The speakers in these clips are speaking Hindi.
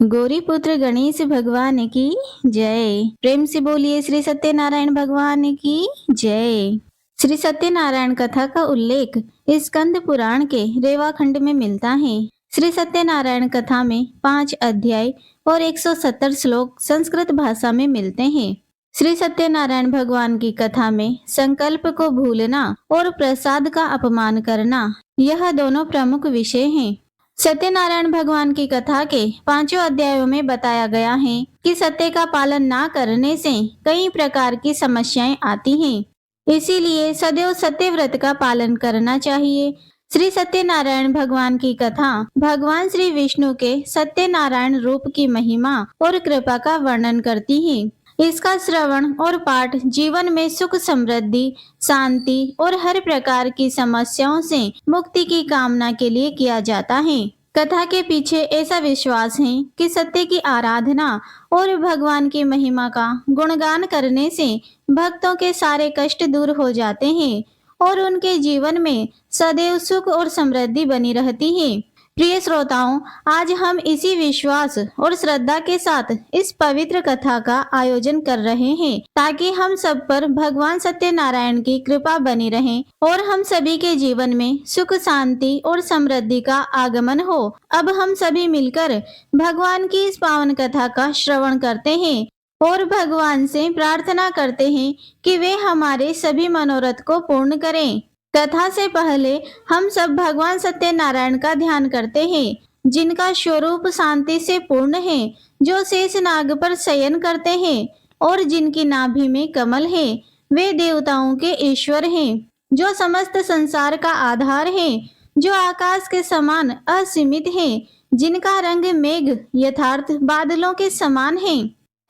गौरीपुत्र गणेश भगवान की जय। प्रेम से बोलिए श्री सत्यनारायण भगवान की जय। श्री सत्यनारायण कथा का उल्लेख स्कंद पुराण के रेवा खंड में मिलता है। श्री सत्यनारायण कथा में 5 अध्याय और 170 श्लोक संस्कृत भाषा में मिलते हैं। श्री सत्यनारायण भगवान की कथा में संकल्प को भूलना और प्रसाद का अपमान करना, यह दोनों प्रमुख विषय हैं। सत्यनारायण भगवान की कथा के 5 अध्यायों में बताया गया है कि सत्य का पालन ना करने से कई प्रकार की समस्याएं आती हैं। इसीलिए सदैव सत्य व्रत का पालन करना चाहिए। श्री सत्यनारायण भगवान की कथा भगवान श्री विष्णु के सत्यनारायण रूप की महिमा और कृपा का वर्णन करती है। इसका श्रवण और पाठ जीवन में सुख समृद्धि, शांति और हर प्रकार की समस्याओं से मुक्ति की कामना के लिए किया जाता है। कथा के पीछे ऐसा विश्वास है कि सत्य की आराधना और भगवान की महिमा का गुणगान करने से भक्तों के सारे कष्ट दूर हो जाते हैं और उनके जीवन में सदैव सुख और समृद्धि बनी रहती है। प्रिय श्रोताओं, आज हम इसी विश्वास और श्रद्धा के साथ इस पवित्र कथा का आयोजन कर रहे हैं ताकि हम सब पर भगवान सत्यनारायण की कृपा बनी रहे और हम सभी के जीवन में सुख शांति और समृद्धि का आगमन हो। अब हम सभी मिलकर भगवान की इस पावन कथा का श्रवण करते हैं और भगवान से प्रार्थना करते हैं कि वे हमारे सभी मनोरथ को पूर्ण करें। कथा से पहले हम सब भगवान सत्यनारायण का ध्यान करते हैं, जिनका स्वरूप शांति से पूर्ण है, जो शेष नाग पर शयन करते हैं और जिनकी नाभि में कमल है। वे देवताओं के ईश्वर हैं, जो समस्त संसार का आधार है, जो आकाश के समान असीमित है, जिनका रंग मेघ यथार्थ बादलों के समान है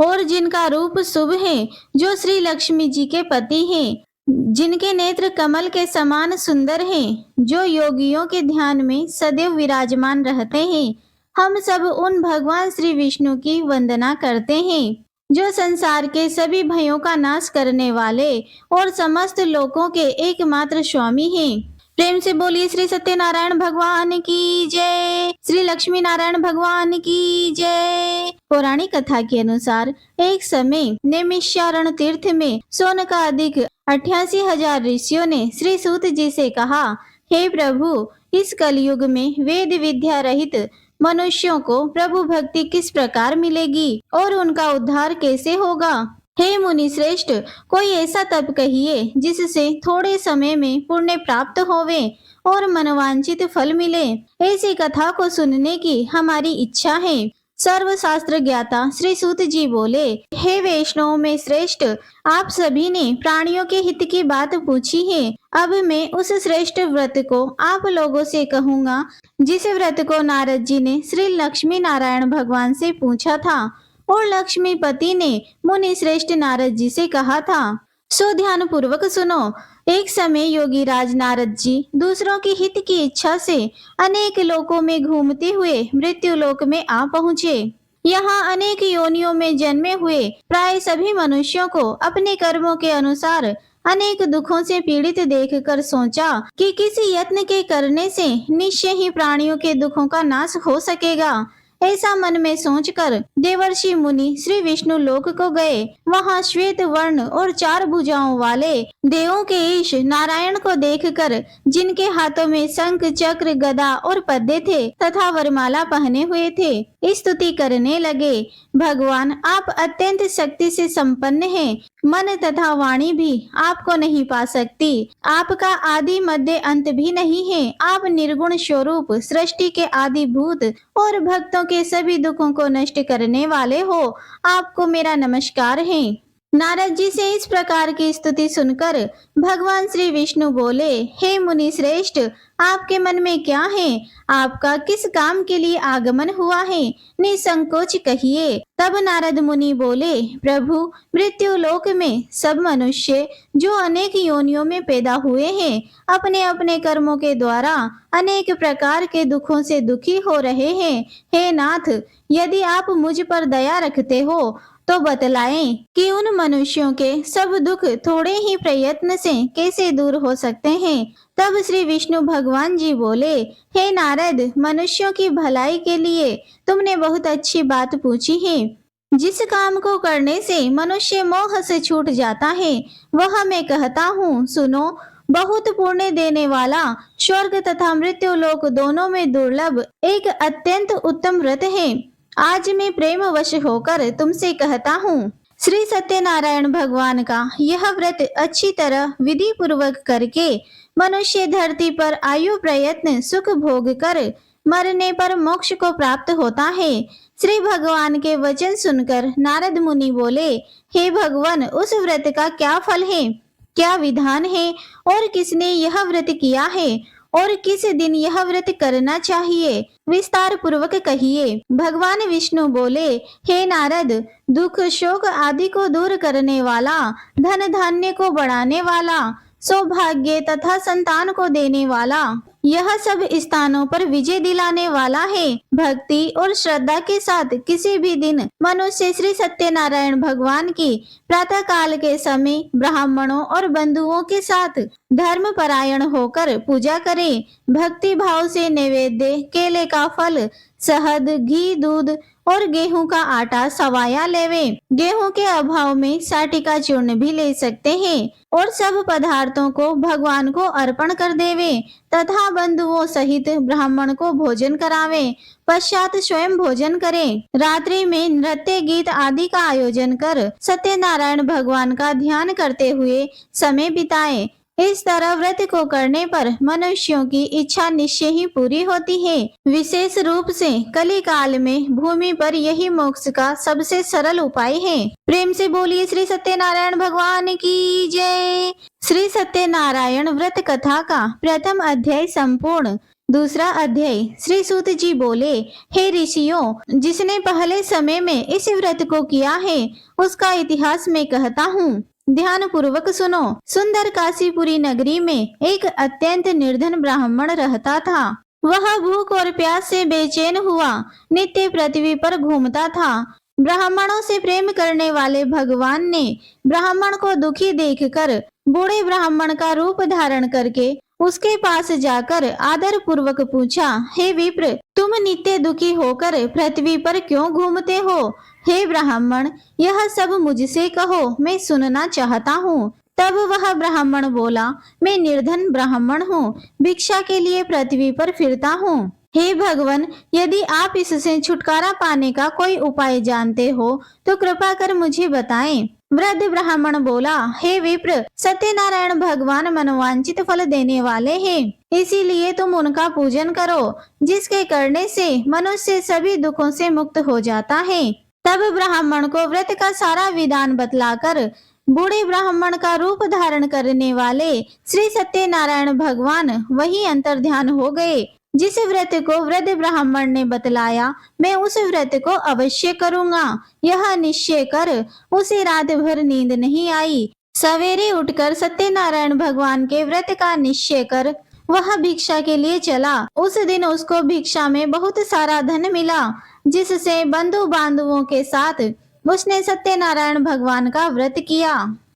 और जिनका रूप शुभ है, जो श्री लक्ष्मी जी के पति हैं, जिनके नेत्र कमल के समान सुंदर हैं, जो योगियों के ध्यान में सदैव विराजमान रहते हैं। हम सब उन भगवान श्री विष्णु की वंदना करते हैं, जो संसार के सभी भयों का नाश करने वाले और समस्त लोकों के एकमात्र स्वामी हैं। प्रेम से बोलिए श्री सत्यनारायण भगवान की जय, श्री लक्ष्मी नारायण भगवान की जय। पौराणिक कथा के अनुसार एक समय नैमिषारण्य तीर्थ में शौनकादिक 88,000 ऋषियों ने श्री सूत जी से कहा, हे प्रभु, इस कलयुग में वेद विद्या रहित मनुष्यों को प्रभु भक्ति किस प्रकार मिलेगी और उनका उद्धार कैसे होगा। हे मुनि श्रेष्ठ, कोई ऐसा तप कहिए जिससे थोड़े समय में पुण्य प्राप्त होवे और मनवांचित फल मिले। ऐसी कथा को सुनने की हमारी इच्छा है। सर्वशास्त्र ज्ञाता श्री सूत जी बोले, हे वैष्णव में श्रेष्ठ, आप सभी ने प्राणियों के हित की बात पूछी है। अब मैं उस श्रेष्ठ व्रत को आप लोगों से कहूँगा, जिस व्रत को नारद जी ने श्री लक्ष्मी नारायण भगवान से पूछा था और लक्ष्मीपति ने मुनि श्रेष्ठ नारद जी से कहा था। सो ध्यान पूर्वक सुनो। एक समय योगी राज नारद जी दूसरों के हित की इच्छा से अनेक लोकों में घूमते हुए मृत्यु लोक में आ पहुँचे। यहाँ अनेक योनियों में जन्मे हुए प्राय सभी मनुष्यों को अपने कर्मों के अनुसार अनेक दुखों से पीड़ित देखकर सोचा कि किसी यत्न के करने से निश्चय ही प्राणियों के दुखों का नाश हो सकेगा। ऐसा मन में सोचकर देवर्षि मुनि श्री विष्णु लोक को गए। वहां श्वेत वर्ण और 4 भुजाओं वाले देवों के ईश नारायण को देखकर, जिनके हाथों में शंख चक्र गदा और पद्मे थे तथा वरमाला पहने हुए थे, स्तुति करने लगे। भगवान, आप अत्यंत शक्ति से संपन्न हैं। मन तथा वाणी भी आपको नहीं पा सकती। आपका आदि मध्य अंत भी नहीं है। आप निर्गुण स्वरूप, सृष्टि के आदि भूत और भक्तों के सभी दुखों को नष्ट करने वाले हो। आपको मेरा नमस्कार है। नारद जी से इस प्रकार की स्तुति सुनकर भगवान श्री विष्णु बोले, हे मुनि श्रेष्ठ, आपके मन में क्या है? आपका किस काम के लिए आगमन हुआ है? निसंकोच कहिए। तब नारद मुनि बोले, प्रभु, मृत्यु लोक में सब मनुष्य जो अनेक योनियों में पैदा हुए हैं, अपने अपने कर्मों के द्वारा अनेक प्रकार के दुखों से दुखी हो रहे हैं। हे नाथ, यदि आप मुझ पर दया रखते हो तो बतलाएं कि उन मनुष्यों के सब दुख थोड़े ही प्रयत्न से कैसे दूर हो सकते हैं। तब श्री विष्णु भगवान जी बोले, हे नारद, मनुष्यों की भलाई के लिए तुमने बहुत अच्छी बात पूछी है। जिस काम को करने से मनुष्य मोह से छूट जाता है वह मैं कहता हूँ, सुनो। बहुत पुण्य देने वाला, स्वर्ग तथा मृत्यु लोक दोनों में दुर्लभ एक अत्यंत उत्तम व्रत है। आज मैं प्रेम वश होकर तुमसे कहता हूँ, श्री सत्यनारायण भगवान का यह व्रत अच्छी तरह विधि पूर्वक करके मनुष्य धरती पर आयु प्रयत्न सुख भोग कर मरने पर मोक्ष को प्राप्त होता है। श्री भगवान के वचन सुनकर नारद मुनि बोले, हे भगवान, उस व्रत का क्या फल है, क्या विधान है, और किसने यह व्रत किया है, और किस दिन यह व्रत करना चाहिए, विस्तार पूर्वक कहिए। भगवान विष्णु बोले, हे नारद, दुख शोक आदि को दूर करने वाला, धन धान्य को बढ़ाने वाला, सौभाग्य तथा संतान को देने वाला, यह सब स्थानों पर विजय दिलाने वाला है। भक्ति और श्रद्धा के साथ किसी भी दिन मनुष्य श्री सत्यनारायण भगवान की प्रातः काल के समय ब्राह्मणों और बंधुओं के साथ धर्म परायण होकर पूजा करे। भक्ति भाव से नैवेद्य, केले का फल, शहद, घी, दूध और गेहूं का आटा सवाया लेवे। गेहूं के अभाव में साटी का चूर्ण भी ले सकते हैं और सब पदार्थों को भगवान को अर्पण कर देवे तथा बंधुओं सहित ब्राह्मण को भोजन करावे। पश्चात स्वयं भोजन करें। रात्रि में नृत्य गीत आदि का आयोजन कर सत्यनारायण भगवान का ध्यान करते हुए समय बिताएं। इस तरह व्रत को करने पर मनुष्यों की इच्छा निश्चय ही पूरी होती है। विशेष रूप से कली काल में भूमि पर यही मोक्ष का सबसे सरल उपाय है। प्रेम से बोलिए श्री सत्यनारायण भगवान की जय। श्री सत्यनारायण व्रत कथा का प्रथम अध्याय संपूर्ण। दूसरा अध्याय। श्री सूत जी बोले, हे ऋषियों, जिसने पहले समय में इस व्रत को किया है उसका इतिहास मैं कहता हूँ, ध्यान पूर्वक सुनो। सुंदर काशीपुरी नगरी में एक अत्यंत निर्धन ब्राह्मण रहता था। वह भूख और प्यास से बेचैन हुआ नित्य पृथ्वी पर घूमता था। ब्राह्मणों से प्रेम करने वाले भगवान ने ब्राह्मण को दुखी देखकर बूढ़े ब्राह्मण का रूप धारण करके उसके पास जाकर आदर पूर्वक पूछा, हे विप्र, तुम नित्य दुखी होकर पृथ्वी पर क्यों घूमते हो? हे ब्राह्मण, यह सब मुझसे कहो, मैं सुनना चाहता हूँ। तब वह ब्राह्मण बोला, मैं निर्धन ब्राह्मण हूँ, भिक्षा के लिए पृथ्वी पर फिरता हूँ। हे भगवान, यदि आप इससे छुटकारा पाने का कोई उपाय जानते हो तो कृपा कर मुझे बताएं। वृद्ध ब्राह्मण बोला, हे विप्र, सत्यनारायण भगवान मनोवांछित फल देने वाले हैं, इसीलिए तुम उनका पूजन करो, जिसके करने से मनुष्य सभी दुखों से मुक्त हो जाता है। तब ब्राह्मण को व्रत का सारा विधान बतलाकर बूढ़े ब्राह्मण का रूप धारण करने वाले श्री सत्यनारायण भगवान वही अंतर्ध्यान हो गए। जिस व्रत को वृद्ध ब्राह्मण ने बतलाया, मैं उस व्रत को अवश्य करूंगा, यह निश्चय कर उसे रात भर नींद नहीं आई। सवेरे उठकर सत्यनारायण भगवान के व्रत का निश्चय कर वह भिक्षा के लिए चला। उस दिन उसको भिक्षा में बहुत सारा धन मिला, जिससे बंधु बांधवों के साथ उसने सत्यनारायण भगवान का व्रत किया।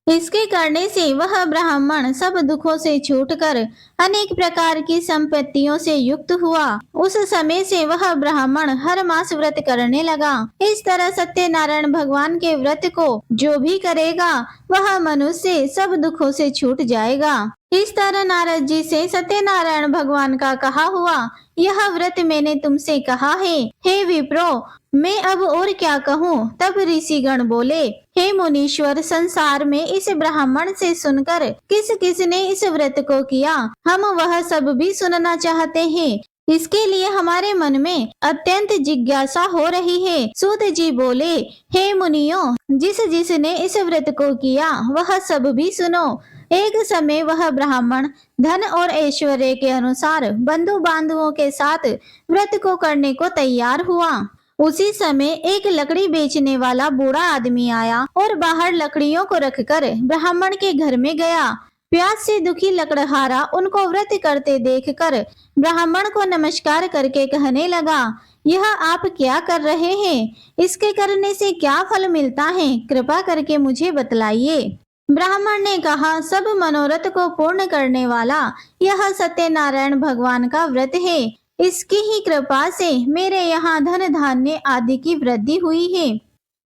इसके करने से वह ब्राह्मण सब दुखों से छूटकर अनेक प्रकार की संपत्तियों से युक्त हुआ। उस समय से वह ब्राह्मण हर मास व्रत करने लगा। इस तरह सत्यनारायण भगवान के व्रत को जो भी करेगा वह मनुष्य सब दुखों से छूट जाएगा। इस तरह नारद जी से सत्यनारायण भगवान का कहा हुआ यह व्रत मैंने तुमसे कहा है। हे विप्रो, मैं अब और क्या कहूँ? तब ऋषिगण बोले, हे मुनीश्वर, संसार में इस ब्राह्मण से सुनकर किस किस ने इस व्रत को किया, हम वह सब भी सुनना चाहते हैं। इसके लिए हमारे मन में अत्यंत जिज्ञासा हो रही है। सूत जी बोले, हे मुनियों, जिसने इस व्रत को किया वह सब भी सुनो। एक समय वह ब्राह्मण धन और ऐश्वर्य के अनुसार बंधु बांधवों के साथ व्रत को करने को तैयार हुआ। उसी समय एक लकड़ी बेचने वाला बूढ़ा आदमी आया और बाहर लकड़ियों को रखकर ब्राह्मण के घर में गया। प्यास से दुखी लकड़हारा उनको व्रत करते देखकर ब्राह्मण को नमस्कार करके कहने लगा, यह आप क्या कर रहे हैं? इसके करने से क्या फल मिलता है? कृपा करके मुझे बतलाइए। ब्राह्मण ने कहा, सब मनोरथ को पूर्ण करने वाला यह सत्यनारायण भगवान का व्रत है। इसकी ही कृपा से मेरे यहाँ धन धान्य आदि की वृद्धि हुई है।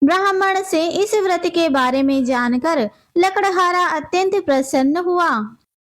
ब्राह्मण से इस व्रत के बारे में जानकर लकड़हारा अत्यंत प्रसन्न हुआ।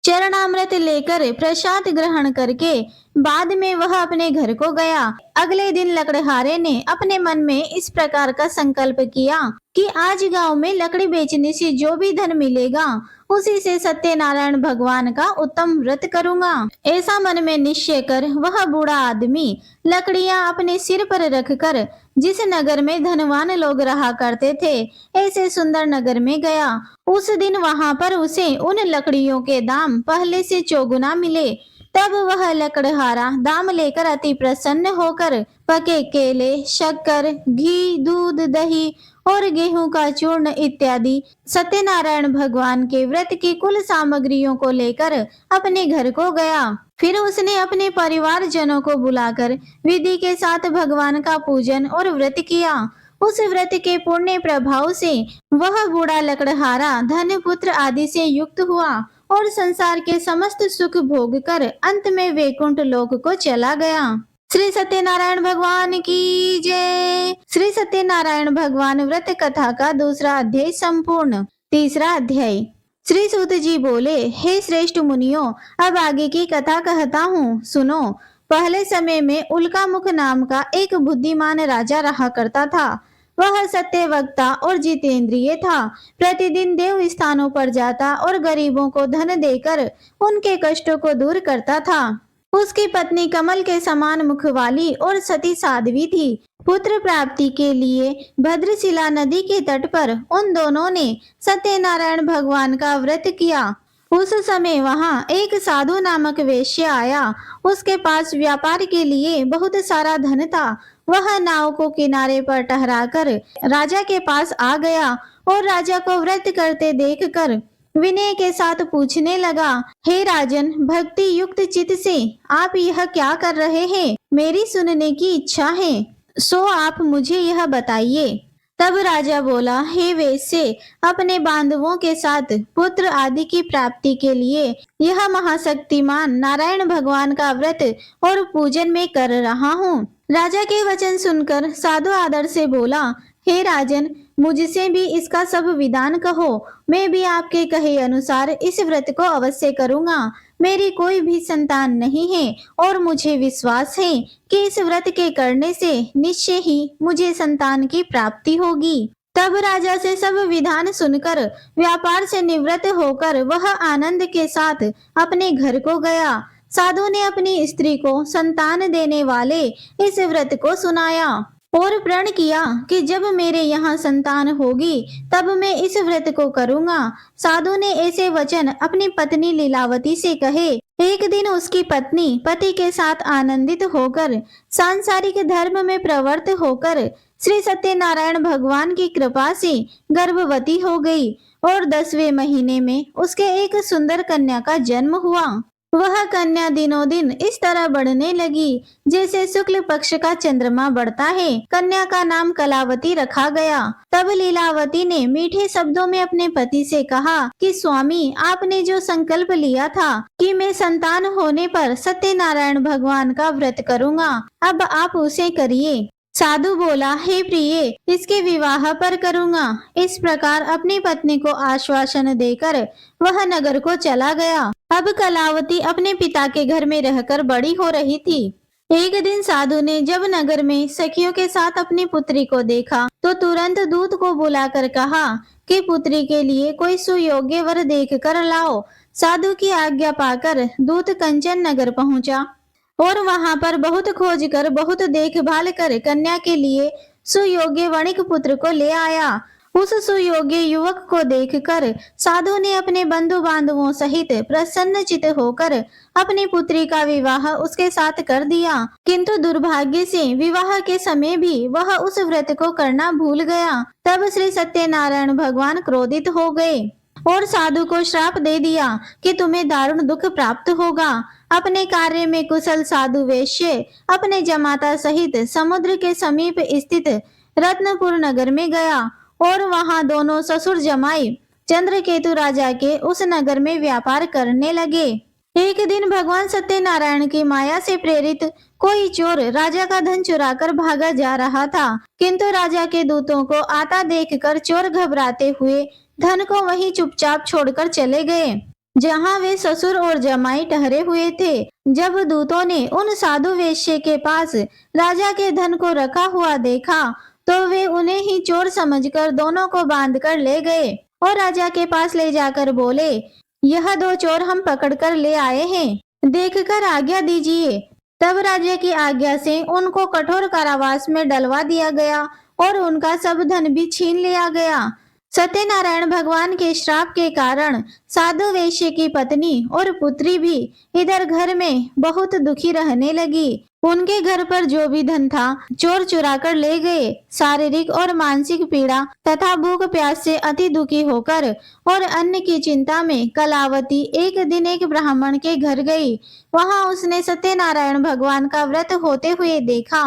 चरणामृत लेकर प्रसाद ग्रहण करके बाद में वह अपने घर को गया। अगले दिन लकड़हारे ने अपने मन में इस प्रकार का संकल्प किया कि आज गांव में लकड़ी बेचने से जो भी धन मिलेगा उसी से सत्यनारायण भगवान का उत्तम व्रत करूंगा। ऐसा मन में निश्चय कर वह बूढ़ा आदमी लकड़ियां अपने सिर पर रखकर जिस नगर में धनवान लोग रहा करते थे ऐसे सुंदर नगर में गया। उस दिन वहां पर उसे उन लकड़ियों के दाम पहले से चौगुना मिले। तब वह लकड़हारा दाम लेकर अति प्रसन्न होकर पके केले, शक्कर, घी, दूध, दही और गेहूं का चूर्ण इत्यादि सत्यनारायण भगवान के व्रत की कुल सामग्रियों को लेकर अपने घर को गया। फिर उसने अपने परिवार जनों को बुलाकर विधि के साथ भगवान का पूजन और व्रत किया। उस व्रत के पुण्य प्रभाव से वह बूढ़ा लकड़हारा धन पुत्र आदि से युक्त हुआ और संसार के समस्त सुख भोग कर अंत में वैकुंठ लोक को चला गया। श्री सत्यनारायण भगवान की जय। श्री सत्यनारायण भगवान व्रत कथा का दूसरा अध्याय संपूर्ण। तीसरा अध्याय। श्री सूत जी बोले, हे श्रेष्ठ मुनियों, अब आगे की कथा कहता हूँ, सुनो। पहले समय में उल्कामुख नाम का एक बुद्धिमान राजा रहा करता था। वह सत्यवक्ता और जितेंद्रिय था। प्रतिदिन देव स्थानों पर जाता और गरीबों को धन देकर उनके कष्टों को दूर करता था। उसकी पत्नी कमल के समान मुख वाली और सती साध्वी थी। पुत्र प्राप्ति के लिए भद्रशिला नदी के तट पर उन दोनों ने सत्यनारायण भगवान का व्रत किया। उस समय वहां एक साधु नामक वेश्य आया। उसके पास व्यापार के लिए बहुत सारा धन था। वह नाव को किनारे पर ठहराकर राजा के पास आ गया और राजा को व्रत करते देखकर विनय के साथ पूछने लगा, हे राजन, भक्ति युक्त चित्त से आप यह क्या कर रहे हैं? मेरी सुनने की इच्छा है, सो आप मुझे यह बताइए। तब राजा बोला, हे वेश्य, अपने बांधवों के साथ पुत्र आदि की प्राप्ति के लिए यह महाशक्तिमान नारायण भगवान का व्रत और पूजन में कर रहा हूँ। राजा के वचन सुनकर साधु आदर से बोला, हे राजन, मुझसे भी इसका सब विधान कहो। मैं भी आपके कहे अनुसार इस व्रत को अवश्य करूंगा। मेरी कोई भी संतान नहीं है और मुझे विश्वास है कि इस व्रत के करने से निश्चय ही मुझे संतान की प्राप्ति होगी। तब राजा से सब विधान सुनकर व्यापार से निवृत्त होकर वह आनंद के साथ अपने घर को गया। साधु ने अपनी स्त्री को संतान देने वाले इस व्रत को सुनाया और प्रण किया कि जब मेरे यहाँ संतान होगी तब मैं इस व्रत को करूंगा। साधु ने ऐसे वचन अपनी पत्नी लीलावती से कहे। एक दिन उसकी पत्नी पति के साथ आनंदित होकर सांसारिक धर्म में प्रवृत्त होकर श्री सत्यनारायण भगवान की कृपा से गर्भवती हो गई और 10वें महीने में उसके एक सुंदर कन्या का जन्म हुआ। वह कन्या दिनों दिन इस तरह बढ़ने लगी जैसे शुक्ल पक्ष का चंद्रमा बढ़ता है। कन्या का नाम कलावती रखा गया। तब लीलावती ने मीठे शब्दों में अपने पति से कहा कि स्वामी, आपने जो संकल्प लिया था कि मैं संतान होने पर सत्यनारायण भगवान का व्रत करूंगा, अब आप उसे करिए। साधु बोला, हे प्रिय, इसके विवाह पर करूंगा। इस प्रकार अपनी पत्नी को आश्वासन देकर वह नगर को चला गया। अब कलावती अपने पिता के घर में रहकर बड़ी हो रही थी। एक दिन साधु ने जब नगर में सखियों के साथ अपनी पुत्री को देखा तो तुरंत दूत को बुलाकर कहा कि पुत्री के लिए कोई सुयोग्य वर देख कर लाओ। साधु की आज्ञा पाकर दूत कंचन नगर पहुंचा और वहां पर बहुत खोज कर बहुत देखभाल कर कन्या के लिए सुयोग्य वणिक पुत्र को ले आया। उस सुयोग्य युवक को देखकर साधु ने अपने बंधु बांधवों सहित प्रसन्नचित होकर अपनी पुत्री का विवाह उसके साथ कर दिया। किंतु दुर्भाग्य से विवाह के समय भी वह उस व्रत को करना भूल गया। तब श्री सत्यनारायण भगवान क्रोधित हो गए। और साधु को श्राप दे दिया कि तुम्हें दारुण दुख प्राप्त होगा। अपने कार्य में कुशल साधु वैश्य अपने जमाता सहित समुद्र के समीप स्थित रत्नपुर नगर में गया और वहां दोनों ससुर जमाई चंद्रकेतु राजा के उस नगर में व्यापार करने लगे। एक दिन भगवान सत्यनारायण की माया से प्रेरित कोई चोर राजा का धन चुराकर भागा जा रहा था, किंतु राजा के दूतों को आता देखकर चोर घबराते हुए धन को वहीं चुपचाप छोड़कर चले गए जहां वे ससुर और जमाई ठहरे हुए थे। जब दूतों ने उन साधु वेश्य के पास राजा के धन को रखा हुआ देखा तो वे उन्हें ही चोर समझकर दोनों को बांधकर ले गए और राजा के पास ले जाकर बोले, यह दो चोर हम पकड़कर ले आए हैं, देखकर आज्ञा दीजिए। तब राजा की आज्ञा से उनको कठोर कारावास में डलवा दिया गया और उनका सब धन भी छीन लिया गया। सत्यनारायण भगवान के श्राप के कारण साधु वैश्य की पत्नी और पुत्री भी इधर घर में बहुत दुखी रहने लगी। उनके घर पर जो भी धन था चोर चुरा कर ले गए। शारीरिक और मानसिक पीड़ा तथा भूख प्यास से अति दुखी होकर और अन्न की चिंता में कलावती एक दिन एक ब्राह्मण के घर गई। वहां उसने सत्यनारायण भगवान का व्रत होते हुए देखा,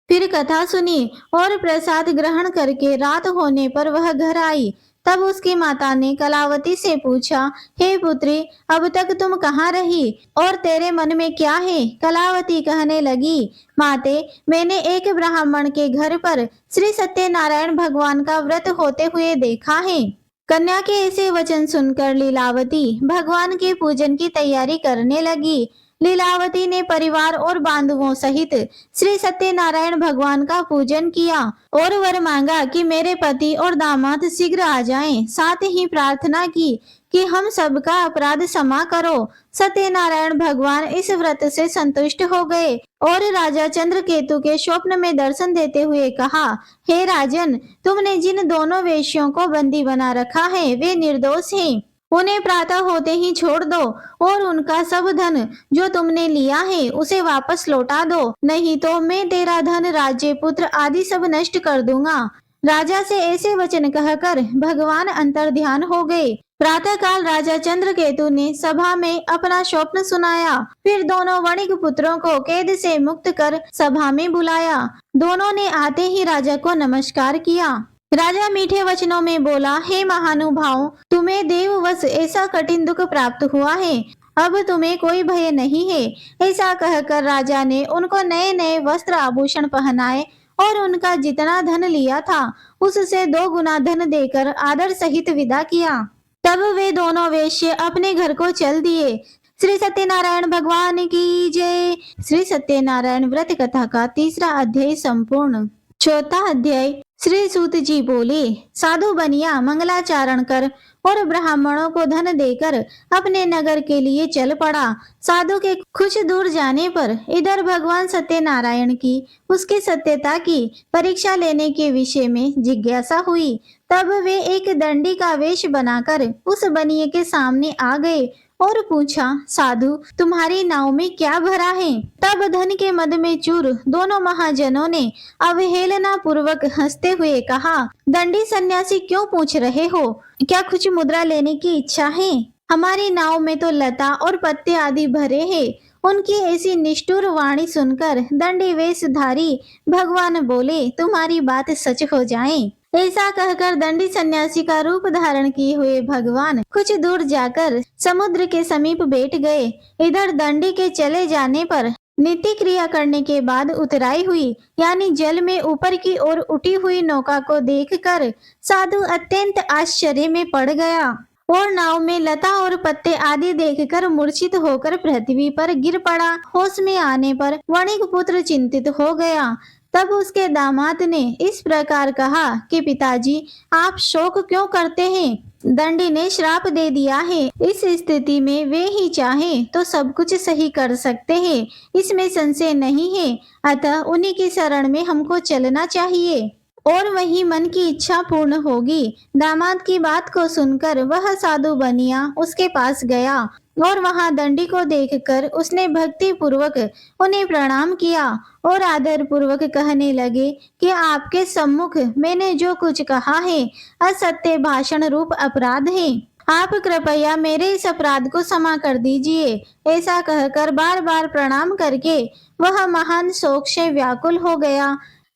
फिर कथा सुनी और प्रसाद ग्रहण करके रात होने पर वह घर आई। तब उसकी माता ने कलावती से पूछा, हे पुत्री, अब तक तुम कहाँ रही और तेरे मन में क्या है? कलावती कहने लगी, माते, मैंने एक ब्राह्मण के घर पर श्री सत्यनारायण भगवान का व्रत होते हुए देखा है। कन्या के ऐसे वचन सुनकर लीलावती भगवान के पूजन की तैयारी करने लगी। लीलावती ने परिवार और बांधवों सहित श्री सत्यनारायण भगवान का पूजन किया और वर मांगा कि मेरे पति और दामाद शीघ्र आ जाएं। साथ ही प्रार्थना की कि हम सबका अपराध क्षमा करो। सत्यनारायण भगवान इस व्रत से संतुष्ट हो गए और राजा चंद्रकेतु के स्वप्न में दर्शन देते हुए कहा, हे राजन, तुमने जिन दोनों वेश्यों को बंदी बना रखा है वे निर्दोष हैं। उन्हें प्रातः होते ही छोड़ दो और उनका सब धन जो तुमने लिया है उसे वापस लौटा दो, नहीं तो मैं तेरा धन, राज्य, पुत्र आदि सब नष्ट कर दूंगा। राजा से ऐसे वचन कहकर भगवान अंतर्ध्यान हो गए। प्रातः काल राजा चंद्रकेतु ने सभा में अपना स्वप्न सुनाया। फिर दोनों वणिक पुत्रों को कैद से मुक्त कर सभा में बुलाया। दोनों ने आते ही राजा को नमस्कार किया। राजा मीठे वचनों में बोला, हे महानुभाव, तुम्हें देववश ऐसा कठिन दुख प्राप्त हुआ है, अब तुम्हें कोई भय नहीं है। ऐसा कहकर राजा ने उनको नए नए वस्त्र आभूषण पहनाए और उनका जितना धन लिया था उससे 2 गुना धन देकर आदर सहित विदा किया। तब वे दोनों वेश्य अपने घर को चल दिए। श्री सत्यनारायण भगवान की जय। श्री सत्यनारायण व्रत कथा का 3रा अध्याय संपूर्ण। 4था अध्याय। श्री सूत जी बोले, साधु बनिया मंगलाचरण कर और ब्राह्मणों को धन देकर अपने नगर के लिए चल पड़ा। साधु के कुछ दूर जाने पर इधर भगवान सत्यनारायण की उसकी सत्यता की परीक्षा लेने के विषय में जिज्ञासा हुई। तब वे एक दंडी का वेश बनाकर उस बनिए के सामने आ गए और पूछा, साधु, तुम्हारी नाव में क्या भरा है? तब धन के मद में चूर दोनों महाजनों ने अवहेलना पूर्वक हंसते हुए कहा, दंडी सन्यासी, क्यों पूछ रहे हो? क्या कुछ मुद्रा लेने की इच्छा है? हमारी नाव में तो लता और पत्ते आदि भरे हैं। उनकी ऐसी निष्ठुर वाणी सुनकर दंडी वेशधारी भगवान बोले, तुम्हारी बात सच हो जाए। ऐसा कहकर दंडी सन्यासी का रूप धारण किए हुए भगवान कुछ दूर जाकर समुद्र के समीप बैठ गए। इधर दंडी के चले जाने पर नित्य क्रिया करने के बाद उतराई हुई यानी जल में ऊपर की ओर उठी हुई नौका को देखकर साधु अत्यंत आश्चर्य में पड़ गया और नाव में लता और पत्ते आदि देखकर मूर्छित होकर पृथ्वी पर गिर पड़ा। होश में आने पर वणिक पुत्र चिंतित हो गया। तब उसके दामाद ने इस प्रकार कहा कि पिताजी, आप शोक क्यों करते हैं? दंडी ने श्राप दे दिया है। इस स्थिति में वे ही चाहें तो सब कुछ सही कर सकते हैं, इसमें संशय नहीं है। अतः उन्हीं की शरण में हमको चलना चाहिए और वही मन की इच्छा पूर्ण होगी। दामाद की बात को सुनकर वह साधु बनिया उसके पास गया और वहां दंडी को देखकर उसने भक्ति पूर्वक उन्हें प्रणाम किया और आदर पूर्वक कहने लगे कि आपके सम्मुख मैंने जो कुछ कहा है असत्य भाषण रूप अपराध है। आप कृपया मेरे इस अपराध को क्षमा कर दीजिए। ऐसा कहकर बार बार प्रणाम करके वह महान शोक से व्याकुल हो गया।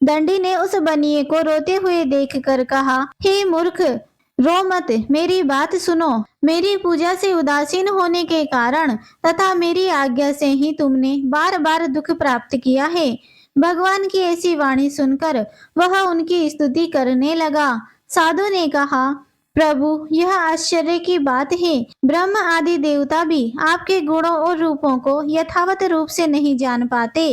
दंडी ने उस बनिए को रोते हुए देखकर कहा, हे मूर्ख, रो मत, मेरी बात सुनो। मेरी पूजा से उदासीन होने के कारण तथा मेरी आज्ञा से ही तुमने बार बार दुख प्राप्त किया है। भगवान की ऐसी वाणी सुनकर वह उनकी स्तुति करने लगा। साधु ने कहा, प्रभु, यह आश्चर्य की बात है। ब्रह्म आदि देवता भी आपके गुणों और रूपों को यथावत रूप से नहीं जान पाते।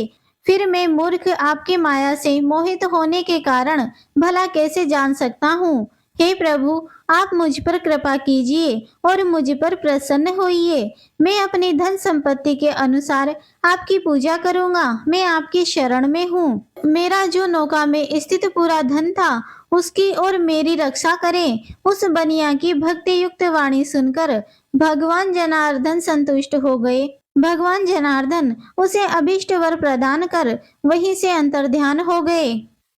फिर मैं मूर्ख आपकी माया से मोहित होने के कारण भला कैसे जान सकता हूँ। हे प्रभु, आप मुझ पर कृपा कीजिए और मुझ पर प्रसन्न होइए। मैं अपनी धन संपत्ति के अनुसार आपकी पूजा करूंगा। मैं आपकी शरण में हूँ। मेरा जो नौका में स्थित पूरा धन था उसकी और मेरी रक्षा करें। उस बनिया की भक्ति युक्त वाणी सुनकर भगवान जनार्दन संतुष्ट हो गए। भगवान जनार्दन उसे अभिष्ट वर प्रदान कर वहीं से अंतर्ध्यान हो गए।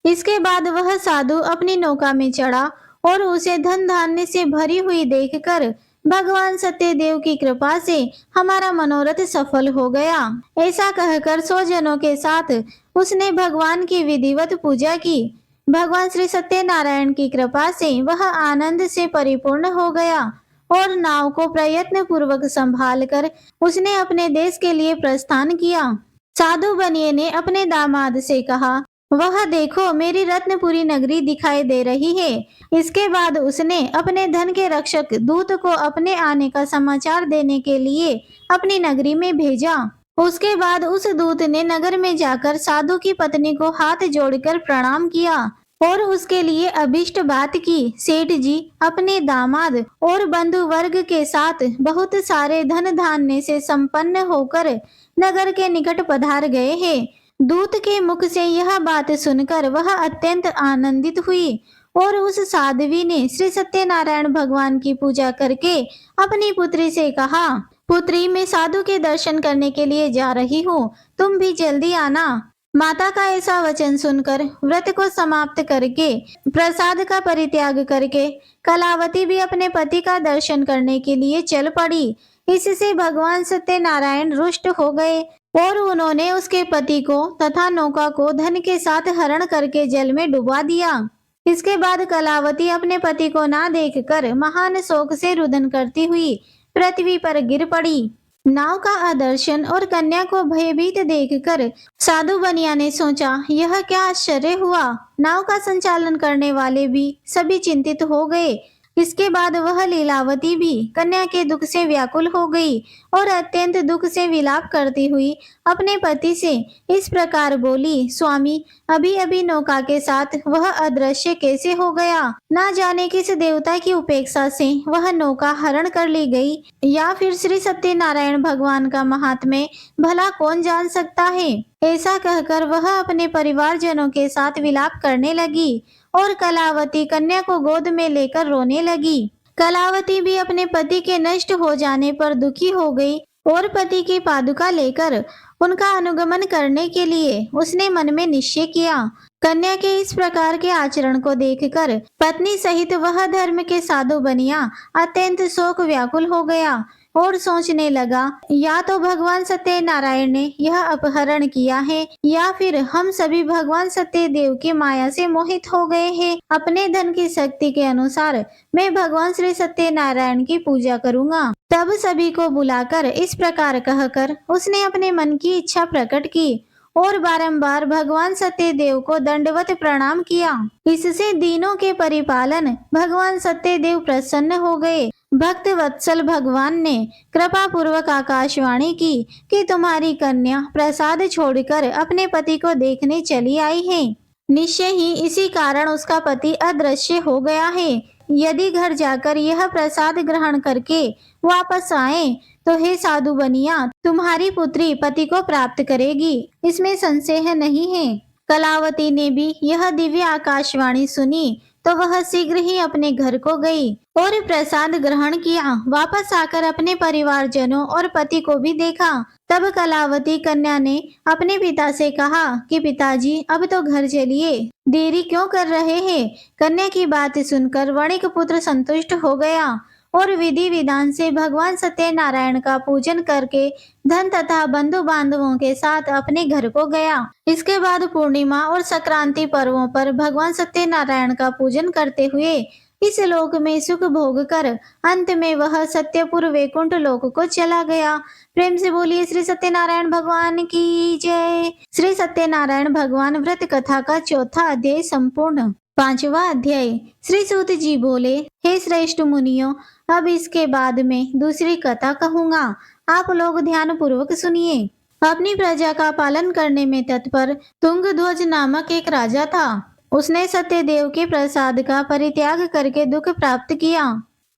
इसके बाद वह साधु अपनी नौका में चढ़ा और उसे धन धान्य से भरी हुई देखकर भगवान सत्यदेव की कृपा से हमारा मनोरथ सफल हो गया। ऐसा कहकर 100 जनों के साथ उसने भगवान की विधिवत पूजा की। भगवान श्री सत्यनारायण की कृपा से वह आनंद से परिपूर्ण हो गया और नाव को प्रयत्न पूर्वक संभाल कर उसने अपने देश के लिए प्रस्थान किया। साधु बनिए ने अपने दामाद से कहा, वह देखो, मेरी रत्नपुरी नगरी दिखाई दे रही है। इसके बाद उसने अपने धन के रक्षक दूत को अपने आने का समाचार देने के लिए अपनी नगरी में भेजा। उसके बाद उस दूत ने नगर में जाकर साधु की पत्नी को हाथ जोड़कर प्रणाम किया और उसके लिए अभिष्ट बात की। सेठ जी अपने दामाद और बंधु वर्ग के साथ बहुत सारे धन धान्य से संपन्न होकर नगर के निकट पधार गए हैं। दूत के मुख से यह बात सुनकर वह अत्यंत आनंदित हुई और उस साध्वी ने श्री सत्यनारायण भगवान की पूजा करके अपनी पुत्री से कहा, पुत्री, मैं साधु के दर्शन करने के लिए जा रही हूँ, तुम भी जल्दी आना। माता का ऐसा वचन सुनकर व्रत को समाप्त करके प्रसाद का परित्याग करके कलावती भी अपने पति का दर्शन करने के लिए चल पड़ी। इससे भगवान सत्यनारायण रुष्ट हो गए और उन्होंने उसके पति को तथा नौका को धन के साथ हरण करके जल में डुबा दिया। इसके बाद कलावती अपने पति को ना देखकर महान शोक से रुदन करती हुई पृथ्वी पर गिर पड़ी। नाव का आदर्शन और कन्या को भयभीत देखकर साधु बनिया ने सोचा, यह क्या आश्चर्य हुआ। नाव का संचालन करने वाले भी सभी चिंतित हो गए। इसके बाद वह लीलावती भी कन्या के दुख से व्याकुल हो गई और अत्यंत दुख से विलाप करती हुई अपने पति से इस प्रकार बोली, स्वामी, अभी अभी नौका के साथ वह अदृश्य कैसे हो गया। ना जाने किस देवता की उपेक्षा से वह नौका हरण कर ली गई, या फिर श्री सत्यनारायण भगवान का महात्म्य भला कौन जान सकता है। ऐसा कहकर वह अपने परिवारजनों के साथ विलाप करने लगी और कलावती कन्या को गोद में लेकर रोने लगी। कलावती भी अपने पति के नष्ट हो जाने पर दुखी हो गई और पति की पादुका लेकर उनका अनुगमन करने के लिए उसने मन में निश्चय किया। कन्या के इस प्रकार के आचरण को देखकर पत्नी सहित वह धर्म के साधु बनिया अत्यंत शोक व्याकुल हो गया और सोचने लगा, या तो भगवान सत्यनारायण ने यह अपहरण किया है या फिर हम सभी भगवान सत्यदेव की माया से मोहित हो गए हैं। अपने धन की शक्ति के अनुसार मैं भगवान श्री सत्यनारायण की पूजा करूंगा। तब सभी को बुलाकर इस प्रकार कहकर उसने अपने मन की इच्छा प्रकट की और बारंबार भगवान सत्यदेव को दंडवत प्रणाम किया। इससे दीनों के परिपालन भगवान सत्यदेव प्रसन्न हो गए। भक्त वत्सल भगवान ने कृपा पूर्वक आकाशवाणी की कि तुम्हारी कन्या प्रसाद छोड़कर अपने पति को देखने चली आई है। निश्चय ही इसी कारण उसका पति अदृश्य हो गया है। यदि घर जाकर यह प्रसाद ग्रहण करके वापस आए तो हे साधु बनिया, तुम्हारी पुत्री पति को प्राप्त करेगी, इसमें संशय नहीं है। कलावती ने भी यह दिव्य आकाशवाणी सुनी तो वह शीघ्र ही अपने घर को गई और प्रसाद ग्रहण किया। वापस आकर अपने परिवारजनों और पति को भी देखा। तब कलावती कन्या ने अपने पिता से कहा कि पिताजी, अब तो घर चलिए, देरी क्यों कर रहे हैं। कन्या की बात सुनकर वणिक पुत्र संतुष्ट हो गया और विधि विधान से भगवान सत्यनारायण का पूजन करके धन तथा बंधु बांधवों के साथ अपने घर को गया। इसके बाद पूर्णिमा और संक्रांति पर्वों पर भगवान सत्यनारायण का पूजन करते हुए इस लोक में सुख भोग कर अंत में वह सत्यपुर वैकुंठ लोक को चला गया। प्रेम से बोलिए श्री सत्यनारायण भगवान की जय। श्री सत्यनारायण भगवान व्रत कथा का चौथा अध्याय संपूर्ण। पांचवा अध्याय। श्री सूत जी बोले, हे श्रेष्ठ मुनियों, अब इसके बाद में दूसरी कथा कहूंगा, आप लोग ध्यान पूर्वक सुनिए। अपनी प्रजा का पालन करने में तत्पर तुंगध्वज नामक एक राजा था। उसने सत्यदेव के प्रसाद का परित्याग करके दुख प्राप्त किया।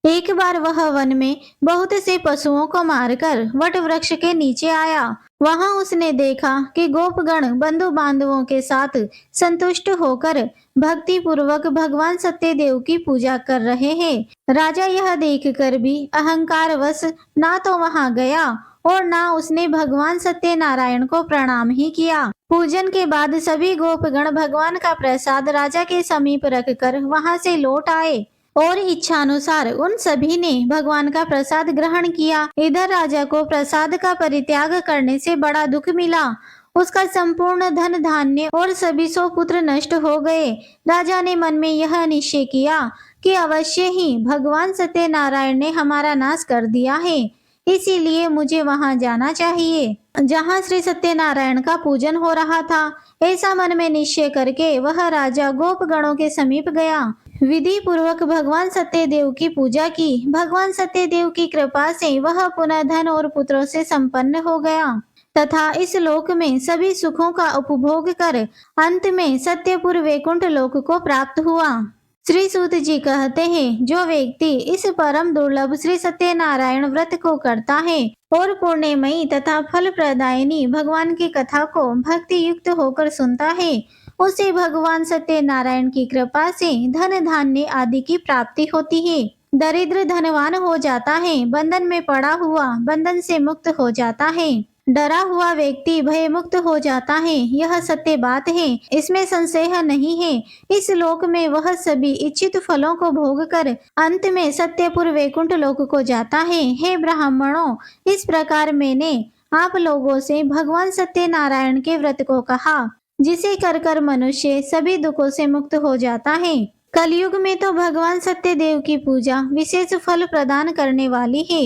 एक बार वह वन में बहुत से पशुओं को मारकर वट वृक्ष के नीचे आया। वहां उसने देखा कि गोपगण बंधु बांधवों के साथ संतुष्ट होकर भक्ति पूर्वक भगवान सत्यदेव की पूजा कर रहे हैं। राजा यह देखकर भी अहंकारवश ना तो वहां गया और ना उसने भगवान सत्यनारायण को प्रणाम ही किया। पूजन के बाद सभी गोपगण भगवान का प्रसाद राजा के समीप रखकर वहां से लौट आए और इच्छानुसार उन सभी ने भगवान का प्रसाद ग्रहण किया। इधर राजा को प्रसाद का परित्याग करने से बड़ा दुख मिला। उसका संपूर्ण धन धान्य और सभी 100 पुत्र नष्ट हो गए। राजा ने मन में यह निश्चय किया कि अवश्य ही भगवान सत्यनारायण ने हमारा नाश कर दिया है, इसीलिए मुझे वहां जाना चाहिए जहां श्री सत्यनारायण का पूजन हो रहा था। ऐसा मन में निश्चय करके वह राजा गोपगणों के समीप गया। विधि पूर्वक भगवान सत्यदेव की पूजा की। भगवान सत्यदेव की कृपा से वह पुनः धन और पुत्रों से संपन्न हो गया तथा इस लोक में सभी सुखों का उपभोग कर अंत में सत्यपुर वैकुंठ लोक को प्राप्त हुआ। श्री सूत जी कहते हैं, जो व्यक्ति इस परम दुर्लभ श्री सत्यनारायण व्रत को करता है और पुण्यमयी तथा फल प्रदायिनी भगवान की कथा को भक्ति युक्त होकर सुनता है, उसे भगवान सत्यनारायण की कृपा से धन धान्य आदि की प्राप्ति होती है। दरिद्र धनवान हो जाता है, बंधन में पड़ा हुआ बंधन से मुक्त हो जाता है, डरा हुआ व्यक्ति भय मुक्त हो जाता है। यह सत्य बात है, इसमें संशय नहीं है। इस लोक में वह सभी इच्छित फलों को भोग कर अंत में सत्यपुर वैकुंठ लोक को जाता है। हे ब्राह्मणों, इस प्रकार मैंने आप लोगों से भगवान सत्यनारायण के व्रत को कहा, जिसे कर कर मनुष्य सभी दुखों से मुक्त हो जाता है। कलयुग में तो भगवान सत्यदेव की पूजा विशेष फल प्रदान करने वाली है।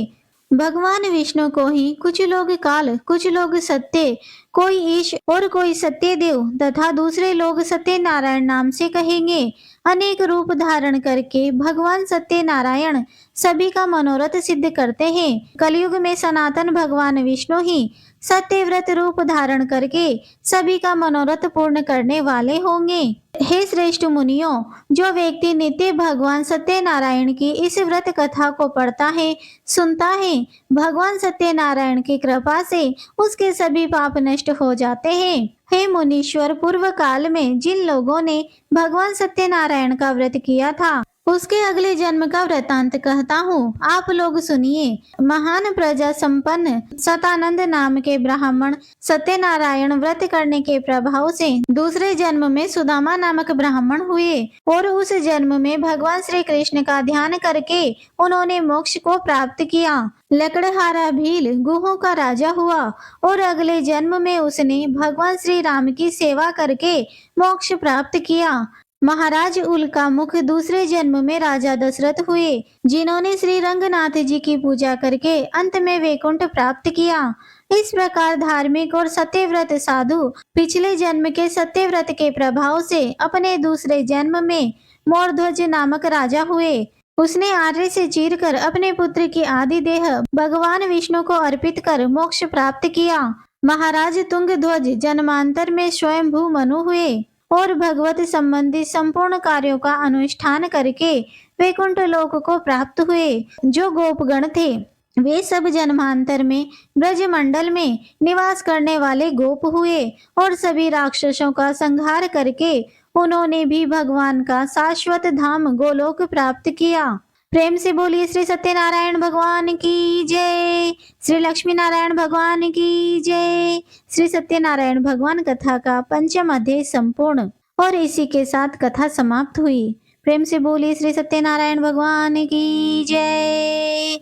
भगवान विष्णु को ही कुछ लोग काल, कुछ लोग सत्य, कोई ईश और कोई सत्यदेव तथा दूसरे लोग सत्यनारायण नाम से कहेंगे। अनेक रूप धारण करके भगवान सत्यनारायण सभी का मनोरथ सिद्ध करते हैं। कलयुग में सनातन भगवान विष्णु ही सत्यव्रत रूप धारण करके सभी का मनोरथ पूर्ण करने वाले होंगे। हे श्रेष्ठ मुनियों, जो व्यक्ति नित्य भगवान सत्यनारायण की इस व्रत कथा को पढ़ता है, सुनता है, भगवान सत्यनारायण की कृपा से उसके सभी पाप नष्ट हो जाते हैं। हे मुनीश्वर, पूर्व काल में जिन लोगों ने भगवान सत्यनारायण का व्रत किया था, उसके अगले जन्म का वृतांत कहता हूँ, आप लोग सुनिए। महान प्रजा संपन्न सतानंद नाम के ब्राह्मण सत्यनारायण व्रत करने के प्रभाव से दूसरे जन्म में सुदामा नामक ब्राह्मण हुए और उस जन्म में भगवान श्री कृष्ण का ध्यान करके उन्होंने मोक्ष को प्राप्त किया। लकड़हारा भील गुहों का राजा हुआ और अगले जन्म में उसने भगवान श्री राम की सेवा करके मोक्ष प्राप्त किया। महाराज उल्का मुख दूसरे जन्म में राजा दशरथ हुए, जिन्होंने श्री रंगनाथ जी की पूजा करके अंत में वैकुंठ प्राप्त किया। इस प्रकार धार्मिक और सत्यव्रत साधु पिछले जन्म के सत्यव्रत के प्रभाव से अपने दूसरे जन्म में मोरध्वज नामक राजा हुए। उसने आर्य से चीरकर अपने पुत्र की आदि देह भगवान विष्णु को अर्पित कर मोक्ष प्राप्त किया। महाराज तुंगध्वज जन्मांतर में स्वयंभू मनु हुए और भगवत संबंधी संपूर्ण कार्यों का अनुष्ठान करके वैकुंठ लोक को प्राप्त हुए। जो गोपगण थे, वे सब जन्मांतर में ब्रजमंडल में निवास करने वाले गोप हुए और सभी राक्षसों का संहार करके उन्होंने भी भगवान का शाश्वत धाम गोलोक प्राप्त किया। प्रेम से बोलिए श्री सत्यनारायण भगवान की जय, श्री लक्ष्मी नारायण भगवान की जय। श्री सत्यनारायण भगवान कथा का पंचम अध्याय संपूर्ण और इसी के साथ कथा समाप्त हुई। प्रेम से बोलिए श्री सत्यनारायण भगवान की जय।